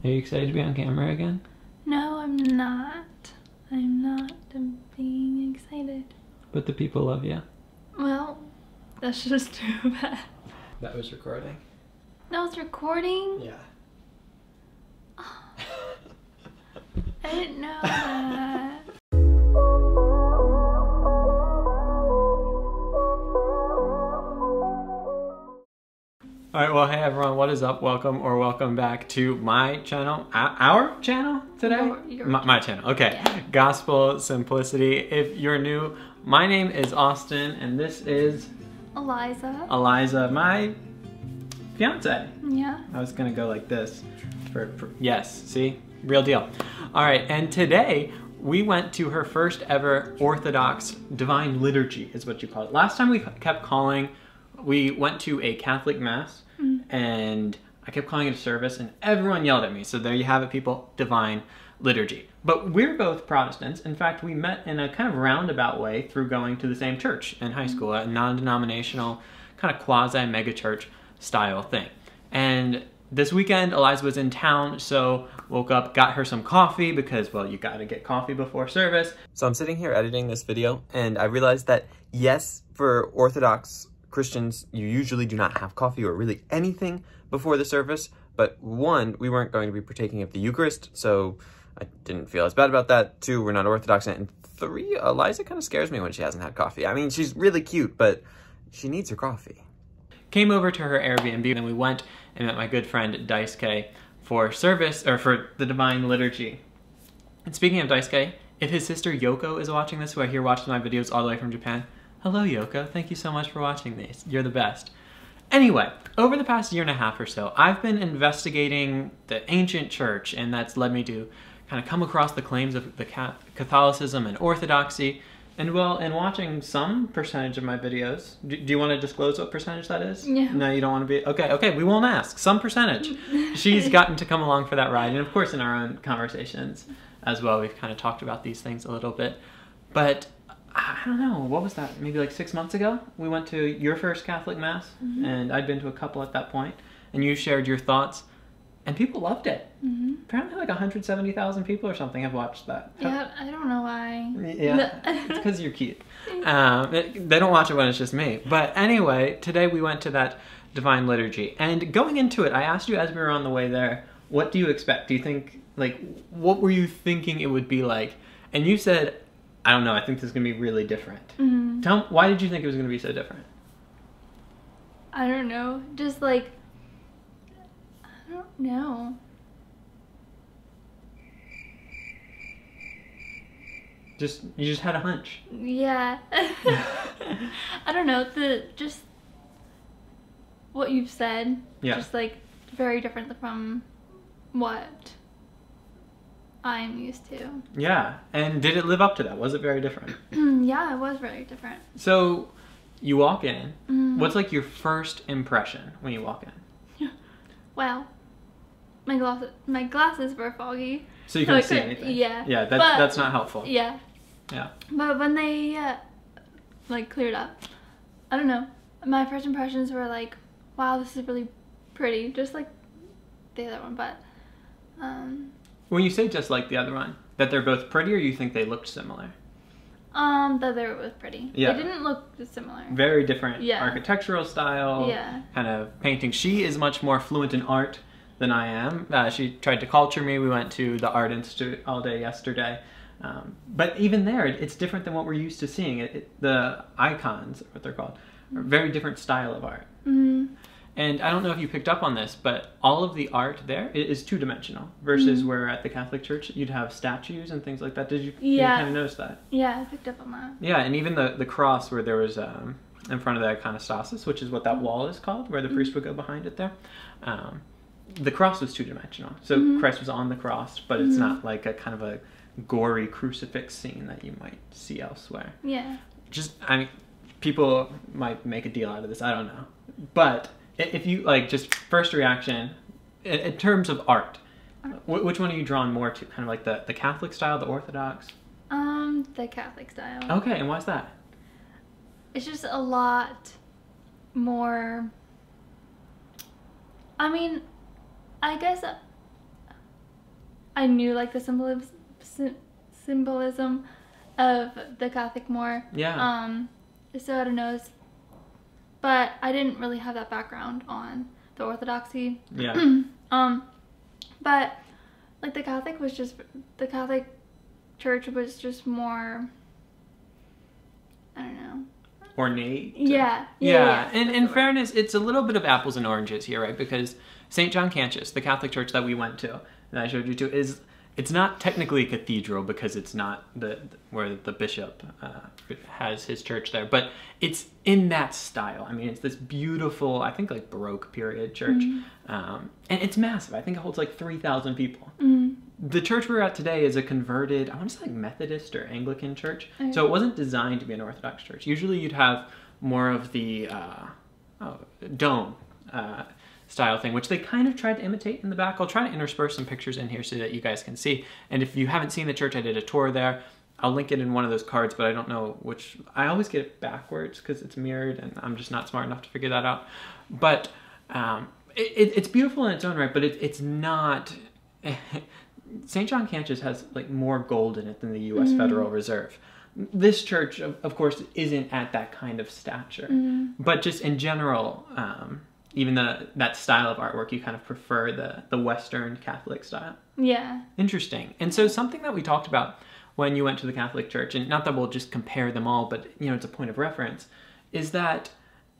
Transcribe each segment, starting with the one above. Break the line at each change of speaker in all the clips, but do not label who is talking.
Are you excited to be on camera again?
No, I'm not. I'm not being excited.
But the people love you.
Well, that's just too bad.
That was recording.
That was recording?
Yeah.
Oh, I didn't know that.
Alright, well, hey everyone, what is up? Welcome or welcome back to my channel. Our channel today? My channel, okay. Yeah. Gospel Simplicity. If you're new, my name is Austin, and this is...
Eliza.
Eliza, my fiance.
Yeah.
I was gonna go like this. Yes, see? Real deal. Alright, and today we went to her first ever Orthodox Divine Liturgy, is what you call it. Last time we kept calling... We went to a Catholic Mass, and I kept calling it a service, and everyone yelled at me. So there you have it, people, Divine Liturgy. But we're both Protestants. In fact, we met in a kind of roundabout way through going to the same church in high school, a non-denominational, kind of quasi-megachurch style thing. And this weekend, Eliza was in town, so woke up, got her some coffee, because, well, you gotta get coffee before service. So I'm sitting here editing this video, and I realized that, yes, for Orthodox Christians, you usually do not have coffee or really anything before the service, but one, we weren't going to be partaking of the Eucharist, so I didn't feel as bad about that. Two, we're not Orthodox, and three, Eliza kind of scares me when she hasn't had coffee. I mean, she's really cute, but she needs her coffee. Came over to her Airbnb, and we went and met my good friend Daisuke for service, or for the Divine Liturgy. And speaking of Daisuke, if his sister Yoko is watching this, who I hear watches my videos all the way from Japan, hello, Yoko. Thank you so much for watching these. You're the best. Anyway, over the past year and a half or so, I've been investigating the ancient church, and that's led me to kind of come across the claims of the Catholicism and Orthodoxy. And well, in watching some percentage of my videos, do you want to disclose what percentage that is?
Yeah.
No, you don't want to be? Okay, we won't ask. Some percentage. She's gotten to come along for that ride, and of course in our own conversations as well, we've kind of talked about these things a little bit. But I don't know, what was that? Maybe like 6 months ago? We went to your first Catholic Mass, and I'd been to a couple at that point, and you shared your thoughts, and people loved it. Apparently like 170,000 people or something have watched that.
Yeah, I don't know why.
Yeah, it's because you're cute. They don't watch it when it's just me. But anyway, today we went to that Divine Liturgy, and going into it, I asked you as we were on the way there, what do you expect? Do you think, like, what were you thinking it would be like? And you said, I don't know, I think this is going to be really different. Tell me, why did you think it was going to be so different?
I don't know. Just like, I don't know.
You just had a hunch.
Yeah. I don't know. Just what you've said.
Yeah.
Just like very different from what I'm used to.
Yeah, and did it live up to that? Was it very different?
Yeah, it was very different.
So, you walk in. What's like your first impression when you walk in?
Well, my glasses were foggy.
So you couldn't see anything?
Yeah.
Yeah, that's not helpful.
Yeah.
Yeah.
But when they, like, cleared up, I don't know. My first impressions were like, wow, this is really pretty. Just like the other one, but,
When you say just like the other one, that they're both pretty, or you think they looked similar?
the other was pretty.
Yeah.
They didn't look similar.
Very different
Yeah.
architectural style, kind of painting. She is much more fluent in art than I am. She tried to culture me. We went to the Art Institute all day yesterday. But even there, it's different than what we're used to seeing. The icons, what they're called, are a very different style of art. And I don't know if you picked up on this, but all of the art there is two-dimensional versus where at the Catholic Church you'd have statues and things like that. Did you kind of notice that?
Yeah, I picked up on that.
Yeah, and even the cross where there was in front of the iconostasis, which is what that wall is called, where the priest would go behind it there. The cross was two-dimensional. So Christ was on the cross, but it's not like a kind of a gory crucifix scene that you might see elsewhere.
Yeah.
I mean, people might make a deal out of this, I don't know. But if you, like, just first reaction, in terms of art, which one are you drawn more to? Kind of like the Catholic style, the Orthodox?
The Catholic style.
Okay, and why's that?
It's just a lot more, I mean, I guess I knew like the symbolism of the Catholic more.
Yeah.
So I don't know, but I didn't really have that background on the Orthodoxy.
Yeah.
But like the Catholic Church was just more, I don't know.
Ornate.
Yeah.
And in fairness, it's a little bit of apples and oranges here, right? Because St. John Cantius, the Catholic church that we went to, that I showed you to, it's not technically a cathedral because it's not where the bishop has his church there, but it's in that style. I mean, it's this beautiful, I think like Baroque period church, and it's massive. I think it holds like 3,000 people. The church we're at today is a converted, I want to say like Methodist or Anglican church. So it wasn't designed to be an Orthodox church. Usually you'd have more of the dome style thing, which they kind of tried to imitate in the back. I'll try to intersperse some pictures in here so that you guys can see. And if you haven't seen the church, I did a tour there. I'll link it in one of those cards, but I don't know which. I always get it backwards because it's mirrored and I'm just not smart enough to figure that out. But it's beautiful in its own right, but it's not... St. John Cantius has like more gold in it than the U.S. Federal Reserve. This church, of course, isn't at that kind of stature. But just in general, even that style of artwork, you kind of prefer the Western Catholic style. Yeah. Interesting. And so something that we talked about when you went to the Catholic Church, and not that we'll just compare them all, but it's a point of reference, is that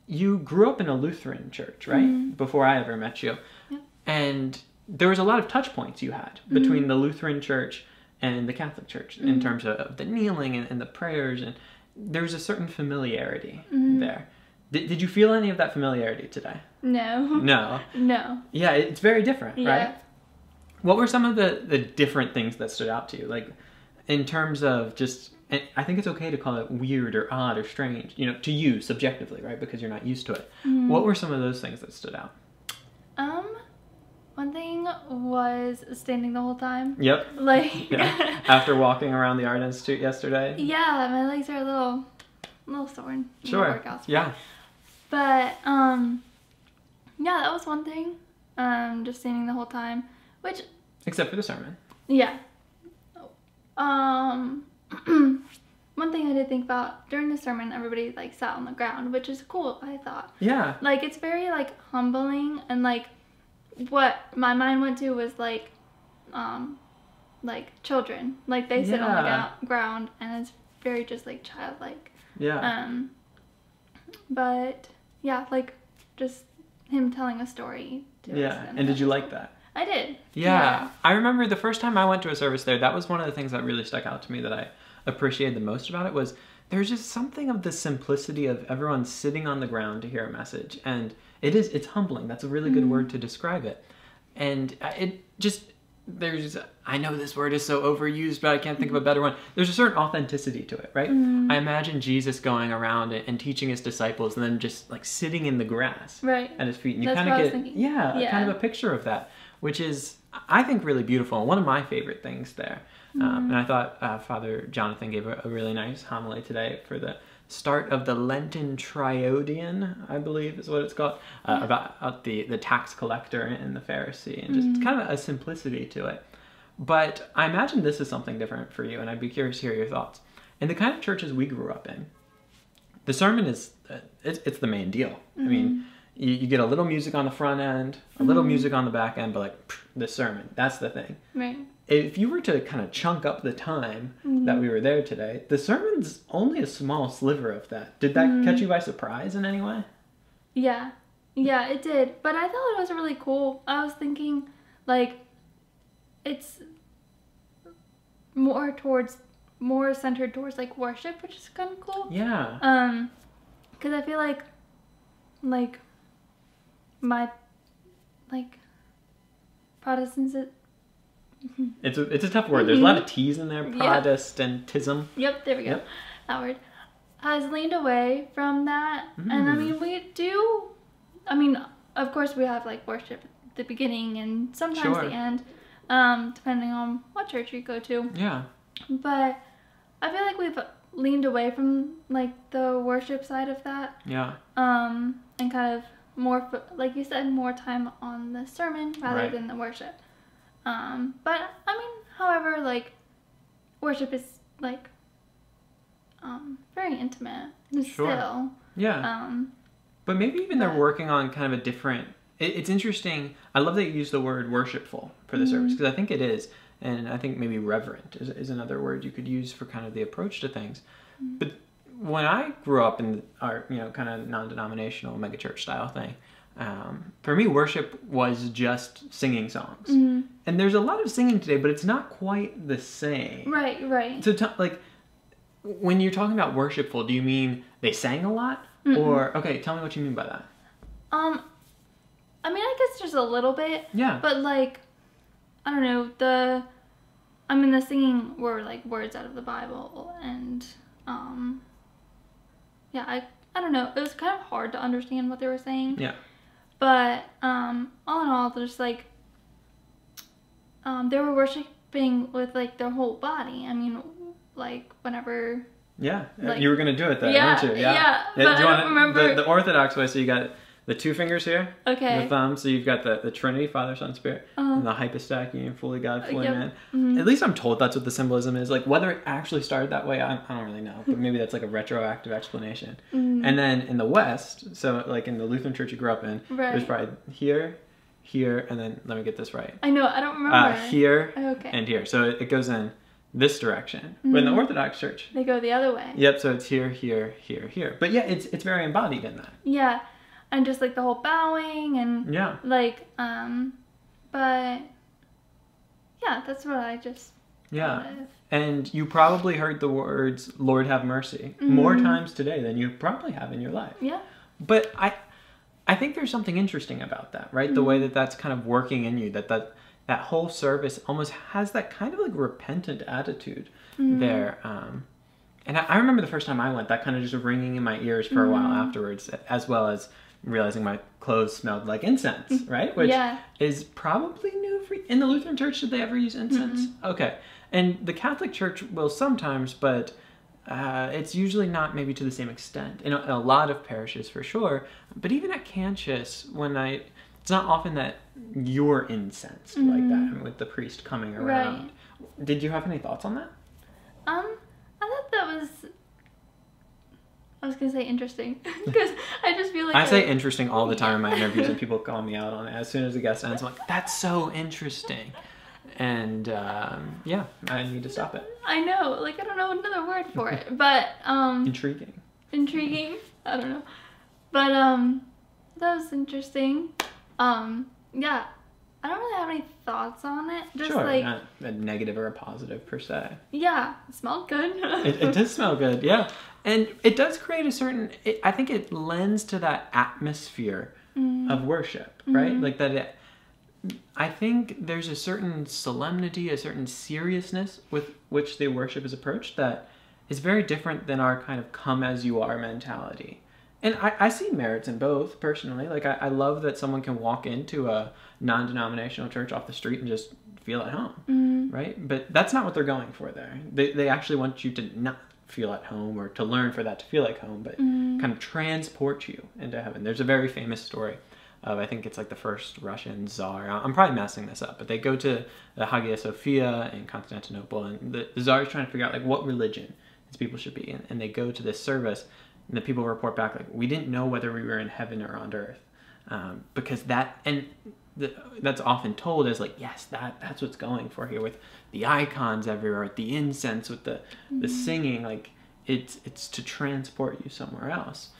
you grew up in a Lutheran church, right? Before I ever met you. Yeah. And there was a lot of touch points you had between the Lutheran church and the Catholic church in terms of the kneeling and the prayers, and there was a certain familiarity there. Did you feel any of that familiarity today? No. Yeah, it's very different, right? What were some of the different things that stood out to you? Like, in terms of just, and I think it's okay to call it weird or odd or strange, to you subjectively, right? Because you're not used to it. What were some of those things that stood out?
One thing was standing the whole time.
Yep. After walking around the Art Institute yesterday. Yeah,
my legs are a little sore.
Sure. Yeah.
But yeah, that was one thing. Just standing the whole time, which.
Except for the sermon.
Yeah. One thing I did think about during the sermon, everybody sat on the ground, which is cool. I thought. Yeah. It's very humbling and what my mind went to was children, they sit on the ground and it's very just childlike. Yeah. But yeah, just him telling a story to us.
And did you like that?
I did.
Yeah. I remember the first time I went to a service there, that was one of the things that really stuck out to me that I appreciated the most about it was there's just something of the simplicity of everyone sitting on the ground to hear a message, and it's humbling. That's a really good word to describe it. And I know this word is so overused, but I can't think of a better one. There's a certain authenticity to it, right? I imagine Jesus going around and teaching his disciples and then just sitting in the grass at his feet. And you kind of get, kind of a picture of that, which is, I think, really beautiful. And one of my favorite things there. And I thought Father Jonathan gave a really nice homily today for the start of the Lenten Triodian, I believe is what it's called, about the tax collector and the Pharisee, and just kind of a simplicity to it. But I imagine this is something different for you, and I'd be curious to hear your thoughts. In the kind of churches we grew up in, the sermon is, it's the main deal. I mean, you get a little music on the front end, a little music on the back end, but the sermon, that's the thing. Right. If you were to kind of chunk up the time that we were there today, the sermon's only a small sliver of that. Did that catch you by surprise in any way?
Yeah. Yeah, it did. But I thought it was really cool. I was thinking, it's more centered towards, worship, which is kind of cool. Yeah. Because I feel like my, Protestants...
It's a tough word. There's a lot of T's in there. Protestantism.
Yep, there we go. Yep. That word has leaned away from that. And I mean, we do. I mean, of course, we have worship at the beginning and sometimes the end, depending on what church you go to. Yeah. But I feel like we've leaned away from the worship side of that. Yeah. And kind of more, like you said, more time on the sermon rather than the worship. But I mean, However, like, worship is, like, very intimate. Still.
Yeah. But maybe even they're working on kind of a different... It's interesting. I love that you use the word worshipful for the service, because I think it is. And I think maybe reverent is another word you could use for kind of the approach to things. But when I grew up in our, kind of non-denominational megachurch style thing, for me, worship was just singing songs. And there's a lot of singing today, but it's not quite the same.
Right.
So, when you're talking about worshipful, do you mean they sang a lot? Or, okay, tell me what you mean by that.
I mean, I guess just a little bit.
Yeah.
But, like, I don't know, the singing were, like, words out of the Bible, and, yeah, I don't know, it was kind of hard to understand what they were saying.
Yeah.
But, all in all, there's, like, they were worshiping with, like, their whole body. I mean, like, whenever...
Yeah,
like,
you were going to do it then, weren't you?
Yeah, but I don't remember...
The Orthodox way, so you got the two fingers here,
okay,
the thumb, so you've got the Trinity, Father, Son, Spirit, and the hypostatic union, fully God, fully man. At least I'm told that's what the symbolism is. Like, whether it actually started that way, I don't really know, but maybe that's like a retroactive explanation. And then in the West, so like in the Lutheran church you grew up in, there's probably here, and then, let me get this right.
I know, I don't remember.
Here, and here. So it goes in this direction. But in the Orthodox Church,
they go the other way.
Yep, so it's here, here, here, here. But yeah, it's very embodied in that.
Yeah, and just like the whole bowing and like, but yeah, that's what I just thought of.
And you probably heard the words, Lord have mercy, more times today than you probably have in your life.
Yeah.
But I think there's something interesting about that, right? The way that that's kind of working in you, that whole service almost has that kind of like repentant attitude there. And I remember the first time I went, that kind of just ringing in my ears for a while afterwards, as well as realizing my clothes smelled like incense, right? Which is probably new in the Lutheran Church. Did they ever use incense? Okay. And the Catholic Church will sometimes, but it's usually not maybe to the same extent. In a lot of parishes for sure, but even at Cancius, it's not often that you're incensed like that with the priest coming around. Right. Did you have any thoughts on that?
I thought that was... I was going to say interesting, because I just feel like...
I say interesting all the time in my interviews, and people call me out on it. As soon as the guest ends, I'm like, that's so interesting. And, yeah, I need to stop it.
I know. Like, I don't know another word for it, but...
Intriguing.
Intriguing? I don't know. But, that was interesting. Yeah, I don't really have any thoughts on it. Just like...
not a negative or a positive, per se.
Yeah, it smelled good.
It does smell good, yeah. And it does create a certain... I think it lends to that atmosphere of worship, right? Like that... I think there's a certain solemnity, a certain seriousness with which the worship is approached that is very different than our kind of come-as-you-are mentality. And I see merits in both, personally. Like, I love that someone can walk into a non-denominational church off the street and just feel at home, right? But that's not what they're going for there. They actually want you to not feel at home or to learn for that to feel like home, but kind of transport you into heaven. There's a very famous story of, I think it's like the first Russian Tsar. I'm probably messing this up, but they go to the Hagia Sophia in Constantinople, and the Tsar is trying to figure out like what religion his people should be in. And they go to this service, and the people report back like, we didn't know whether we were in heaven or on earth, because that's often told as like, yes, that's what's going for here with the icons everywhere, with the incense, with the singing. Like it's to transport you somewhere else.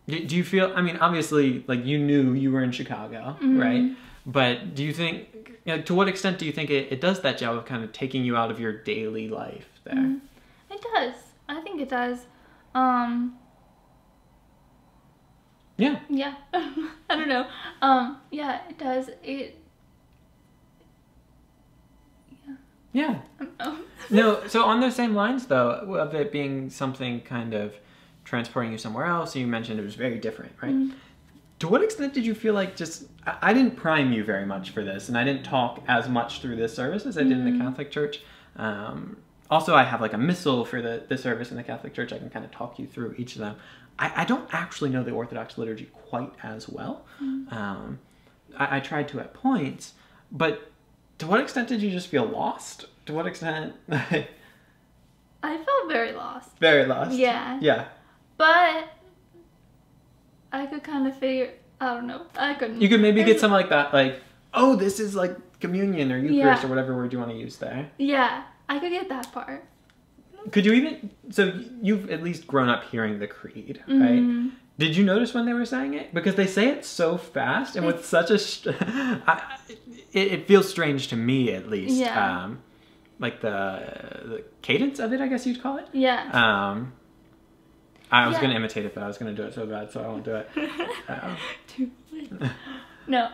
Do you feel? I mean, obviously, like you knew you were in Chicago, right? But do you think, to what extent do you think it does that job of kind of taking you out of your daily life there?
It does. I think it does.
Yeah.
Yeah. I don't know. Yeah, it does.
Yeah.
I don't know.
No, so on those same lines, though, of it being something kind of transporting you somewhere else, you mentioned it was very different, right? To what extent did you feel like I didn't prime you very much for this, and I didn't talk as much through this service as I did in the Catholic Church. Also, I have like a missal for the service in the Catholic Church. I can kind of talk you through each of them. I don't actually know the Orthodox liturgy quite as well. I tried to at points, but to what extent did you just feel lost? To what extent?
I felt very lost.
Very lost.
Yeah.
Yeah.
But I could kind of figure. I don't know. I couldn't.
You could maybe get some like that, like, oh, this is like communion or Eucharist or whatever word you want to use there.
Yeah, I could get that part.
Could you even? So you've at least grown up hearing the creed, right? Did you notice when they were saying it? Because they say it so fast and with such a... it feels strange to me, at least.
Yeah.
Like the cadence of it, I guess you'd call it.
Yeah.
I was going to imitate it, but I was going to do it so bad, so I won't do it.
No.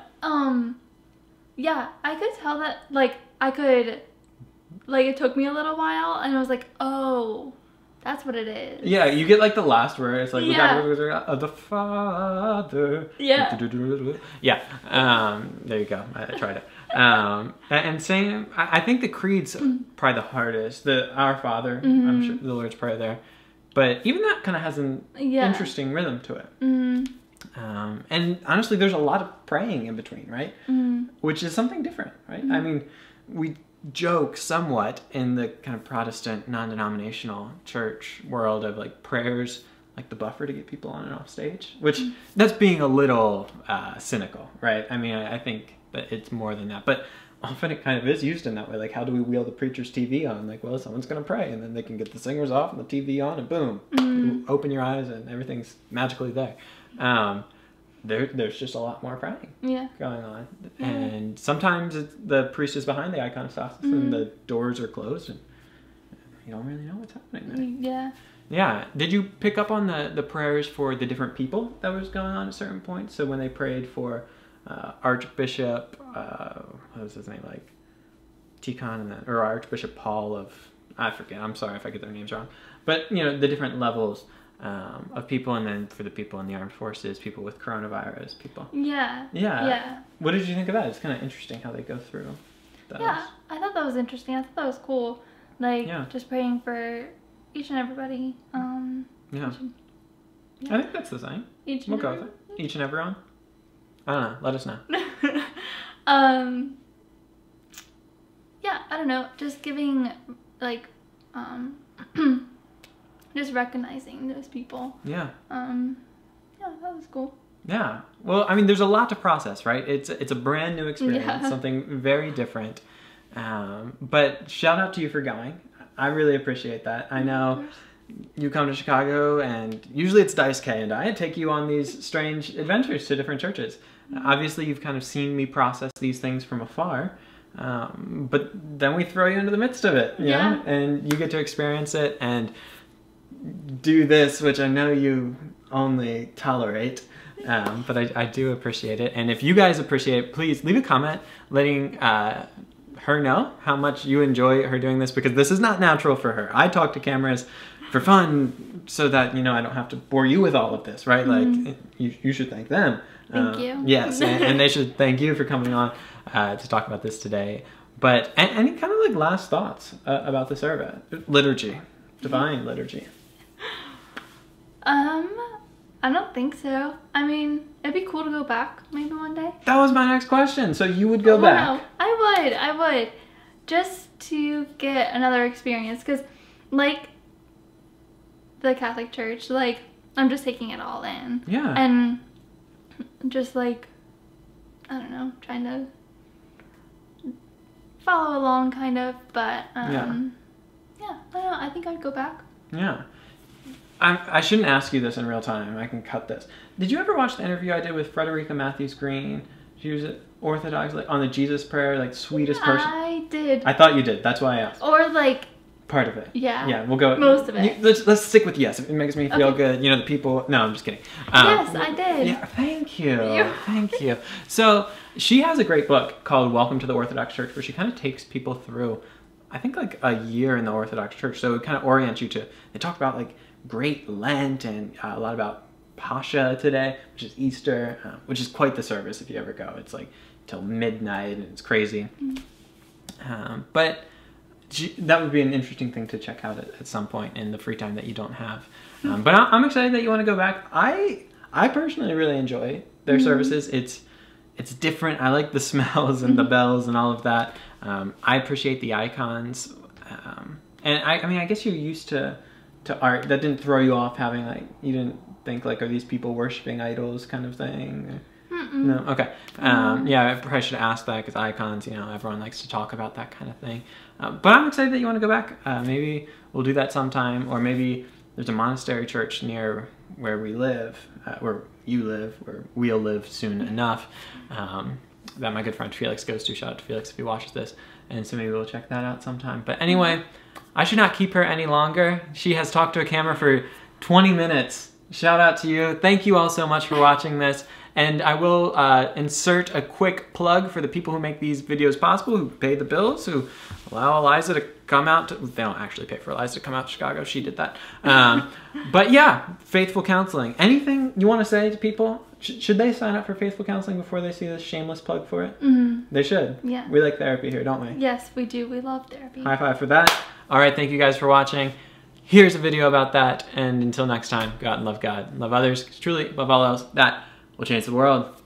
Yeah, I could tell that, like, it took me a little while, and I was like, oh... That's what it is.
Yeah, you get like the last word. It's like the Father.
Yeah.
Yeah. There you go. I tried it. And saying, I think the creed's probably the hardest. The Our Father. I'm sure the Lord's Prayer there, but even that kind of has an interesting rhythm to it. And honestly, there's a lot of praying in between, right? Which is something different, right? I mean, we joke somewhat in the kind of Protestant non-denominational church world of like prayers like the buffer to get people on and off stage, which that's being a little cynical, right? I mean, I think that it's more than that, but often it kind of is used in that way. Like, how do we wheel the preacher's TV on? Like, well, someone's going to pray, and then they can get the singers off and the TV on, and boom, you open your eyes and everything's magically there. There's just a lot more praying going on. And sometimes the priest is behind the iconostasis and the doors are closed and you don't really know what's happening there.
Yeah.
Yeah. Did you pick up on the prayers for the different people that was going on at certain points? So when they prayed for Archbishop, what was his name? Like Tikhon, or Archbishop Paul of, I forget. I'm sorry if I get their names wrong. But, you know, the different levels of people, and then for the people in the armed forces, people with coronavirus, people. Yeah. What did you think of that? It's kind of interesting how they go through those.
Yeah, I thought that was interesting. I thought that was cool. Like, just praying for each and everybody.
I think that's the same. We'll go with it. Each and everyone. I don't know. Let us know.
Yeah, I don't know. Just giving, like, just recognizing those people.
Yeah,
that was cool.
Yeah. Well, I mean, there's a lot to process, right? It's a brand new experience, something very different. But shout out to you for going. I really appreciate that. I know you come to Chicago, and usually it's Dice K and I take you on these strange adventures to different churches. Obviously, you've kind of seen me process these things from afar. But then we throw you into the midst of it, you know? And you get to experience it and do this, which I know you only tolerate, but I do appreciate it. And if you guys appreciate it, please leave a comment letting her know how much you enjoy her doing this, because this is not natural for her. I talk to cameras for fun so that, you know, I don't have to bore you with all of this, right? Like, you should thank them.
Thank you.
Yes, and they should thank you for coming on to talk about this today. But any kind of like last thoughts about the service? Liturgy, divine liturgy.
I don't think so. I mean, it'd be cool to go back maybe one day.
That was my next question. So you would go back?
No, I would. Just to get another experience. Because, like, the Catholic Church, like, I'm just taking it all in.
Yeah.
And just, like, I don't know, trying to follow along, kind of. But, I don't know. I think I'd go back.
Yeah. I shouldn't ask you this in real time. I can cut this. Did you ever watch the interview I did with Frederica Matthews Green? She was Orthodox, like on the Jesus prayer, like sweetest person.
I did.
I thought you did. That's why I asked.
Or like
part of it.
Yeah.
Yeah, we'll go.
Most of it.
Let's stick with yes. It makes me feel good. You know, the people. No, I'm just kidding.
Yes, I did.
Yeah, thank you. Thank you. So she has a great book called Welcome to the Orthodox Church, where she kind of takes people through, I think, like a year in the Orthodox Church. So it kind of orients you to. They talk about like Great Lent and a lot about Pascha today, which is Easter, which is quite the service if you ever go. It's like till midnight and it's crazy. But that would be an interesting thing to check out at some point in the free time that you don't have. But I'm excited that you want to go back. I personally really enjoy their services. It's different. I like the smells and the bells and all of that. I appreciate the icons. And I mean, I guess you're used to art. That didn't throw you off having like, you didn't think like, are these people worshiping idols kind of thing? No? Okay. Yeah, I probably should ask that because icons, you know, everyone likes to talk about that kind of thing. But I'm excited that you want to go back. Maybe we'll do that sometime, or maybe there's a monastery church near where we live, where you live, where we'll live soon enough, that my good friend Felix goes to. Shout out to Felix if he watches this. And so maybe we'll check that out sometime. But anyway, I should not keep her any longer. She has talked to a camera for 20 minutes. Shout out to you. Thank you all so much for watching this. And I will insert a quick plug for the people who make these videos possible, who pay the bills, who allow Eliza to come out. They don't actually pay for Eliza to come out to Chicago. She did that. But yeah, Faithful Counseling. Anything you want to say to people? Should they sign up for Faithful Counseling before they see this shameless plug for it? They should. Yeah. We like therapy here, don't we?
Yes, we do. We love therapy.
High five for that. All right, thank you guys for watching. Here's a video about that. And until next time, go out and love others. Truly, above all else, that will change the world.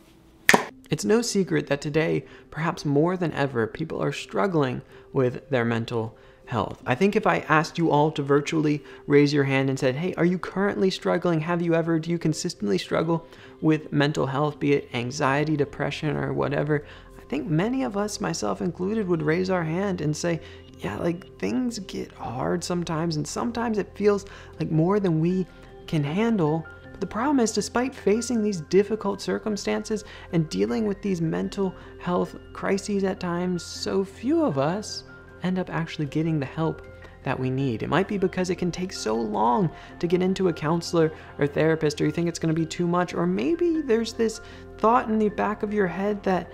It's no secret that today, perhaps more than ever, people are struggling with their mental health. I think if I asked you all to virtually raise your hand and said, hey, are you currently struggling? Do you consistently struggle with mental health, be it anxiety, depression, or whatever? I think many of us, myself included, would raise our hand and say, yeah, like things get hard sometimes, and sometimes it feels like more than we can handle. But the problem is, despite facing these difficult circumstances and dealing with these mental health crises at times, so few of us end up actually getting the help that we need. It might be because it can take so long to get into a counselor or therapist, or you think it's going to be too much, or maybe there's this thought in the back of your head that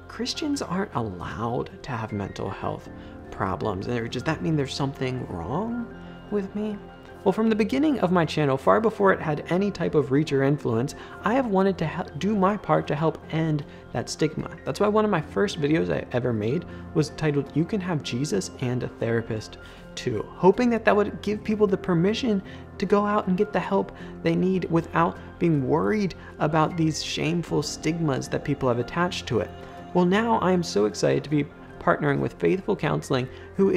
Christians aren't allowed to have mental health problems. And does that mean there's something wrong with me? Well, from the beginning of my channel, far before it had any type of reach or influence, I have wanted to do my part to help end that stigma. That's why one of my first videos I ever made was titled, "You Can Have Jesus and a Therapist Too," hoping that would give people the permission to go out and get the help they need without being worried about these shameful stigmas that people have attached to it. Well, now I am so excited to be partnering with Faithful Counseling, who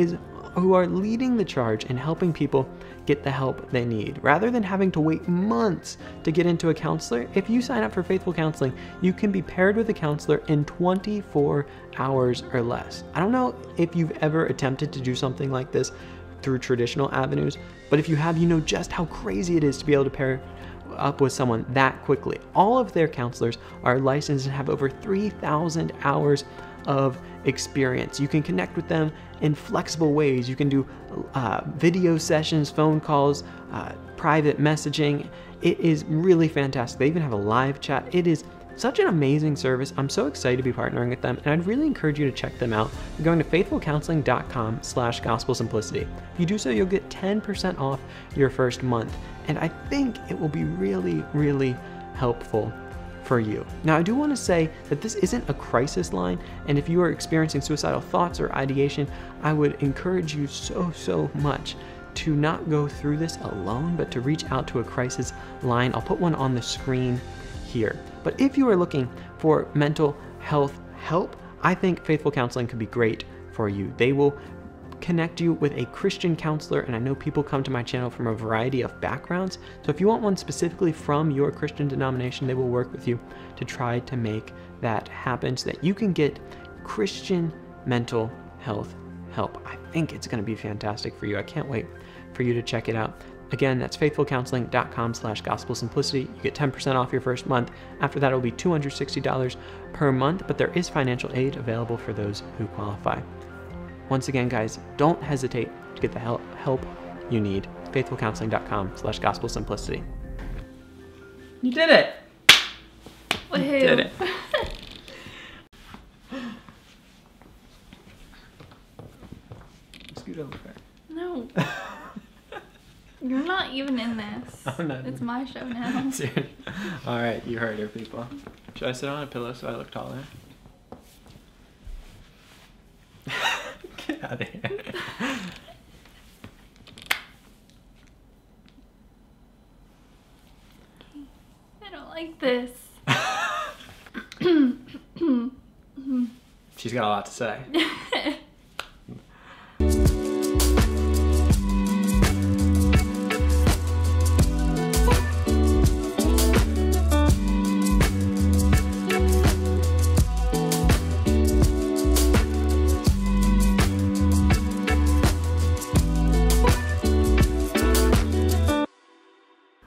are leading the charge in helping people get the help they need. Rather than having to wait months to get into a counselor, if you sign up for Faithful Counseling, you can be paired with a counselor in 24 hours or less. I don't know if you've ever attempted to do something like this through traditional avenues, but if you have, you know just how crazy it is to be able to pair up with someone that quickly. All of their counselors are licensed and have over 3,000 hours of experience. You can connect with them in flexible ways. You can do video sessions, phone calls, private messaging. It is really fantastic. They even have a live chat. It is such an amazing service. I'm so excited to be partnering with them, and I'd really encourage you to check them out. You're going to faithfulcounseling.com/gospelsimplicity. If you do so, you'll get 10% off your first month, and I think it will be really, really helpful for you. Now, I do want to say that this isn't a crisis line, and if you are experiencing suicidal thoughts or ideation, I would encourage you so much to not go through this alone, but to reach out to a crisis line. I'll put one on the screen here. But if you are looking for mental health help, I think Faithful Counseling could be great for you. They will connect you with a Christian counselor, and I know people come to my channel from a variety of backgrounds, so if you want one specifically from your Christian denomination, they will work with you to try to make that happen so that you can get Christian mental health help. I think it's going to be fantastic for you. I can't wait for you to check it out. Again, that's faithfulcounseling.com/gospelsimplicity. You get 10% off your first month. After that, it'll be $260 per month, but there is financial aid available for those who qualify. Once again, guys, don't hesitate to get the help you need. faithfulcounseling.com/gospelsimplicity. You did it!
Woohoo.
You did it. Scoot over.
No. You're not even in this.
I'm not.
It's my show now.
All right, you heard her, people. Should I sit on a pillow so I look taller? Get out of here.
I don't like this.
She's got a lot to say.